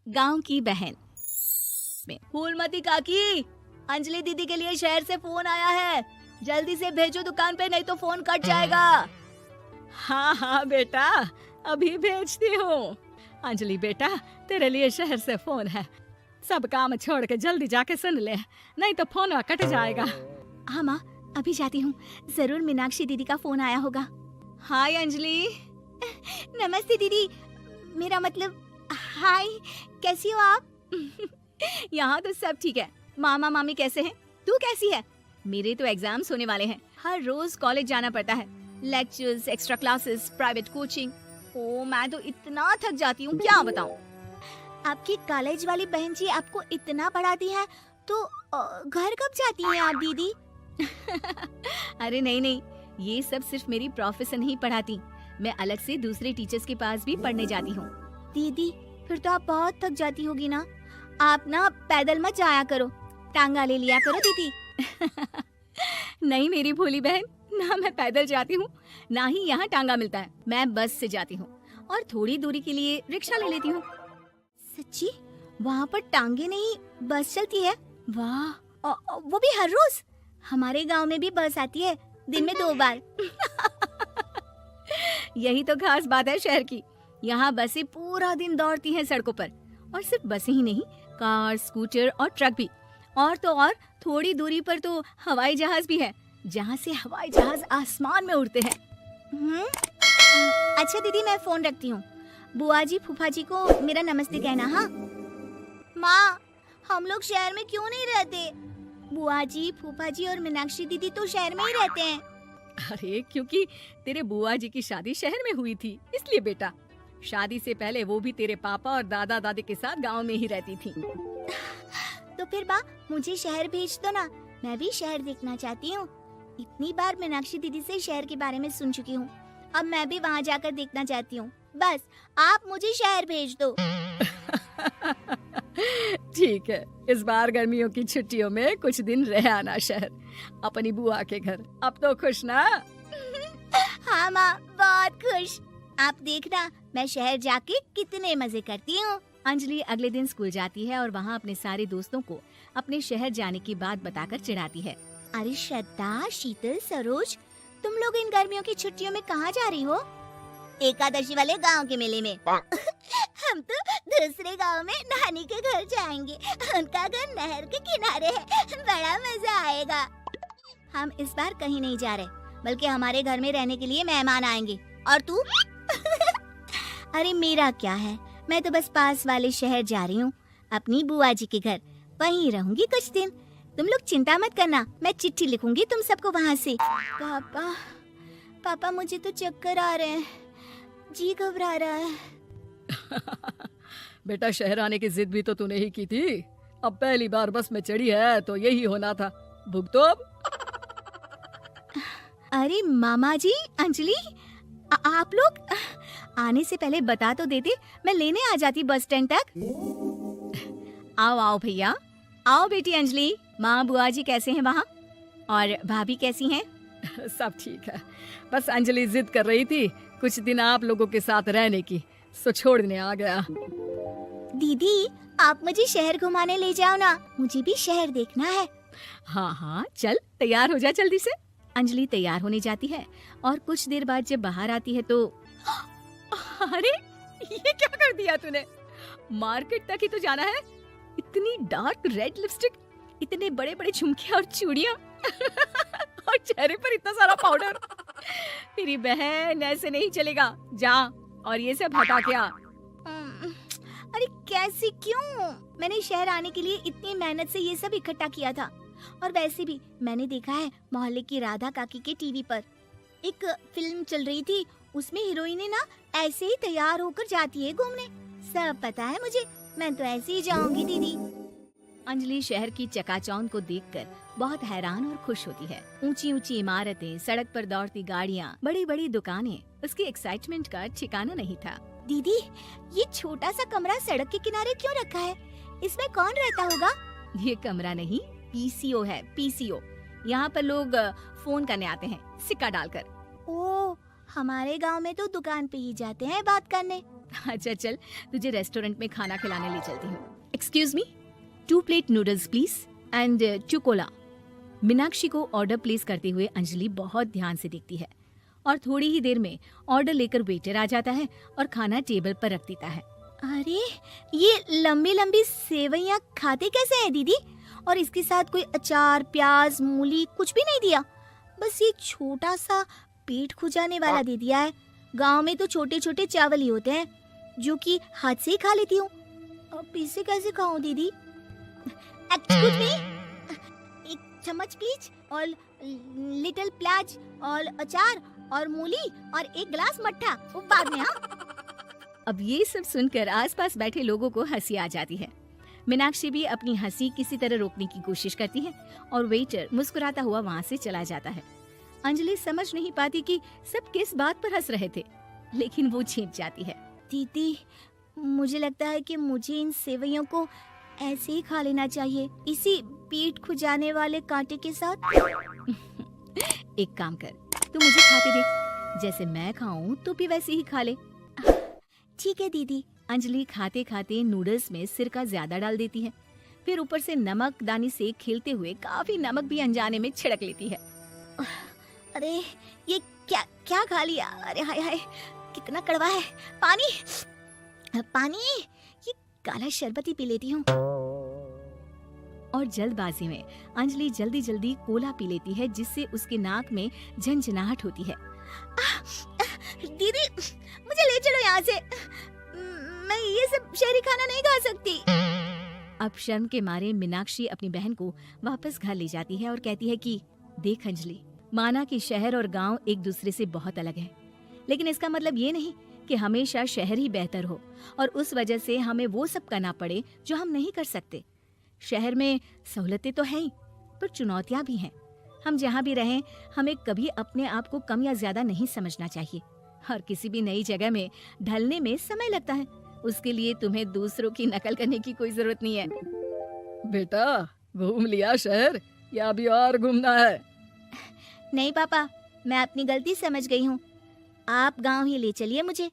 गांव की बहन में। फूलमती काकी, अंजलि दीदी के लिए शहर से फोन आया है, जल्दी से भेजो दुकान पे, नहीं तो फोन कट जाएगा। हाँ हाँ बेटा, अभी भेजती हूँ। अंजलि बेटा, तेरे लिए शहर से फोन है, सब काम छोड़ के जल्दी जाके सुन ले, नहीं तो फोन कट जाएगा। हाँ माँ, अभी जाती हूँ, जरूर मीनाक्षी दीदी का फोन आया होगा। हाय अंजलि। नमस्ते दीदी, मेरा मतलब हाय, कैसी हो आप? यहाँ तो सब ठीक है। मामा मामी कैसे हैं? तू कैसी है? मेरे तो एग्जाम्स होने वाले हैं, हर रोज कॉलेज जाना पड़ता है, lectures, extra classes, private coaching. ओ मैं तो इतना थक जाती हूँ, क्या बताऊँ। आपकी कॉलेज वाली बहन जी आपको इतना पढ़ाती है, तो घर कब जाती हैं आप दीदी? अरे नहीं नहीं, ये सब सिर्फ मेरी प्रोफेसर नहीं पढ़ाती, मैं अलग से दूसरे टीचर्स के पास भी पढ़ने जाती हूँ। दीदी फिर तो आप बहुत थक जाती होगी ना, आप ना पैदल मत जाया करो, टांगा ले लिया करो दीदी। नहीं मेरी भोली बहन, ना मैं पैदल जाती हूँ, ना ही यहाँ टांगा मिलता है, मैं बस से जाती हूँ और थोड़ी दूरी के लिए रिक्शा ले लेती हूँ। सच्ची? वहाँ पर टांगे नहीं बस चलती है? वाह, वो भी हर रोज? हमारे गांव में भी बस आती है, दिन में 2 बार। यही तो खास बात है शहर की, यहाँ बसें पूरा दिन दौड़ती हैं सड़कों पर, और सिर्फ बसें ही नहीं, कार, स्कूटर और ट्रक भी, और तो और थोड़ी दूरी पर तो हवाई जहाज भी है, जहाँ से हवाई जहाज आसमान में उड़ते हैं। अच्छा दीदी, मैं फोन रखती हूँ, बुआ जी फूफा जी को मेरा नमस्ते कहना। हाँ माँ, हम लोग शहर में क्यों नहीं रहते? बुआ जी, फूफा जी और मीनाक्षी दीदी तो शहर में ही रहते हैं। अरे क्योंकि तेरे बुआ जी की शादी शहर में हुई थी, इसलिए बेटा। शादी से पहले वो भी तेरे पापा और दादा दादी के साथ गांव में ही रहती थी। तो फिर बा, मुझे शहर भेज दो ना, मैं भी शहर देखना चाहती हूँ। इतनी बार मीनाक्षी दीदी से शहर के बारे में सुन चुकी हूँ, अब मैं भी वहाँ जाकर देखना चाहती हूँ। बस आप मुझे शहर भेज दो। ठीक है, इस बार गर्मियों की छुट्टियों में कुछ दिन रह आना शहर, अपनी बुआ के घर। अब तो खुश ना? हाँ माँ, बहुत खुश। आप देखना मैं शहर जाके कितने मजे करती हूँ। अंजलि अगले दिन स्कूल जाती है और वहाँ अपने सारे दोस्तों को अपने शहर जाने की बात बताकर चिढ़ाती है। अरे श्रद्धा, शीतल, सरोज, तुम लोग इन गर्मियों की छुट्टियों में कहाँ जा रही हो? एकादशी वाले गांव के मेले में। हम तो दूसरे गांव में नानी के घर जाएंगे, उनका घर नहर के किनारे है, बड़ा मजा आएगा। हम इस बार कहीं नहीं जा रहे, बल्कि हमारे घर में रहने के लिए मेहमान आएंगे। और तू? अरे मेरा क्या है, मैं तो बस पास वाले शहर जा रही हूँ, अपनी बुआ जी के घर, वहीं रहूंगी कुछ दिन। तुम लोग चिंता मत करना, मैं चिट्ठी लिखूंगी तुम सबको वहाँ से। पापा मुझे तो चक्कर आ रहे हैं, जी घबरा रहा है। बेटा शहर आने की जिद भी तो तूने ही की थी, अब पहली बार बस में चढ़ी है तो यही होना था, भुगतो अब। अरे मामा जी, अंजलि, आप लोग आने से पहले बता तो देते, मैं लेने आ जाती बस स्टैंड तक। आओ आओ भैया, आओ बेटी अंजलि। माँ बुआ जी कैसे हैं वहाँ, और भाभी कैसी हैं? सब ठीक है, बस अंजलि जिद कर रही थी कुछ दिन आप लोगों के साथ रहने की, सो छोड़ने आ गया। दीदी आप मुझे शहर घुमाने ले जाओ ना, मुझे भी शहर देखना है। हाँ हाँ चल, तैयार हो जा जल्दी से। अंजलि तैयार होने जाती है और कुछ देर बाद जब बाहर आती है तो अरे ये क्या कर दिया तूने, मार्केट तक ही तो जाना है, इतनी डार्क रेड लिपस्टिक, इतने बड़े बड़े झुमके और चूड़ियां और चेहरे पर इतना सारा पाउडर। मेरी बहन ऐसे नहीं चलेगा, जा और ये सब हटा के आ। अरे कैसे, क्यों? मैंने शहर आने के लिए इतनी मेहनत से ये सब इकट्ठा किया था, और वैसे भी मैंने देखा है मोहल्ले की राधा काकी के टीवी पर एक फिल्म चल रही थी, उसमें हीरोइन ना ऐसे ही तैयार होकर जाती है घूमने। सब पता है मुझे, मैं तो ऐसे ही जाऊंगी दीदी। अंजलि शहर की चकाचौंध को देखकर बहुत हैरान और खुश होती है। ऊंची ऊंची इमारतें, सड़क पर दौड़ती गाड़ियाँ, बड़ी बड़ी दुकानें, उसकी एक्साइटमेंट का ठिकाना नहीं था। दीदी ये छोटा सा कमरा सड़क के किनारे क्यों रखा है, इसमें कौन रहता होगा? ये कमरा नहीं, पीसीओ है, पीसीओ। यहाँ पर लोग फोन करने आते हैं सिक्का डालकर। ओ, हमारे गांव में तो दुकान पे ही जाते हैं बात करने। अच्छा चल, तुझे रेस्टोरेंट में खाना खिलाने ले चलती हूँ। Excuse me, 2 plate noodles please and 2 Cola. Meenakshi को ऑर्डर प्लेस करते हुए अंजलि बहुत ध्यान से देखती है और थोड़ी ही देर में ऑर्डर लेकर वेटर आ जाता है और खाना टेबल पर रख देता है। अरे ये लंबी लंबी सेवइयाँ खाते कैसे हैं दीदी? और इसके साथ कोई अचार, प्याज, मूली कुछ भी नहीं दिया, बस ये छोटा सा पेट खुजाने वाला दे दिया है। गांव में तो छोटे छोटे चावल ही होते हैं जो कि हाथ से ही खा लेती हूँ, अब इसे कैसे खाऊं दीदी? एक्सक्यूज मी, एक चम्मच प्लीज और लिटिल प्याज और अचार और मूली और एक गिलास मट्ठा, वो बाद में। हाँ। अब ये सब सुनकर आसपास बैठे लोगों को हंसी आ जाती है। मीनाक्षी भी अपनी हंसी किसी तरह रोकने की कोशिश करती है और वेटर मुस्कुराता हुआ वहाँ से चला जाता है। अंजलि समझ नहीं पाती कि सब किस बात पर हंस रहे थे, लेकिन वो छिप जाती है। दीदी, मुझे लगता है कि मुझे इन सेवइयों को ऐसे ही खा लेना चाहिए, इसी पेट खुजाने वाले कांटे के साथ। एक काम कर, तू मुझे खाते देख, जैसे मैं खाऊं तो भी वैसे ही खा ले। ठीक है दीदी। अंजलि खाते खाते नूडल्स में सिरका ज्यादा डाल देती है, फिर ऊपर से नमक दानी से खेलते हुए काफी नमक भी अनजाने में छिड़क लेती है। अरे ये क्या क्या खा लिया? अरे हाय हाय, कितना कड़वा है। पानी पानी, ये काला शरबत ही पी लेती हूँ। और जल्दबाजी में अंजलि जल्दी जल्दी कोला पी लेती है, जिससे उसके नाक में झंझनाहट होती है। दीदी, मुझे ले चलो यहाँ से, मैं ये सब शहरी खाना नहीं खा सकती। अब शर्म के मारे मीनाक्षी अपनी बहन को वापस घर ले जाती है और कहती है कि देख अंजलि, माना कि शहर और गांव एक दूसरे से बहुत अलग है, लेकिन इसका मतलब ये नहीं कि हमेशा शहर ही बेहतर हो और उस वजह से हमें वो सब करना पड़े जो हम नहीं कर सकते। शहर में सहूलतें तो हैं ही, पर चुनौतियां भी हैं। हम जहाँ भी रहें, हमें कभी अपने आप को कम या ज्यादा नहीं समझना चाहिए। और किसी भी नई जगह में ढलने में समय लगता है, उसके लिए तुम्हें दूसरों की नकल करने की कोई जरूरत नहीं है। बेटा, घूम लिया शहर या अभी और घूमना है? नहीं पापा, मैं अपनी गलती समझ गई हूँ, आप गांव ही ले चलिए मुझे।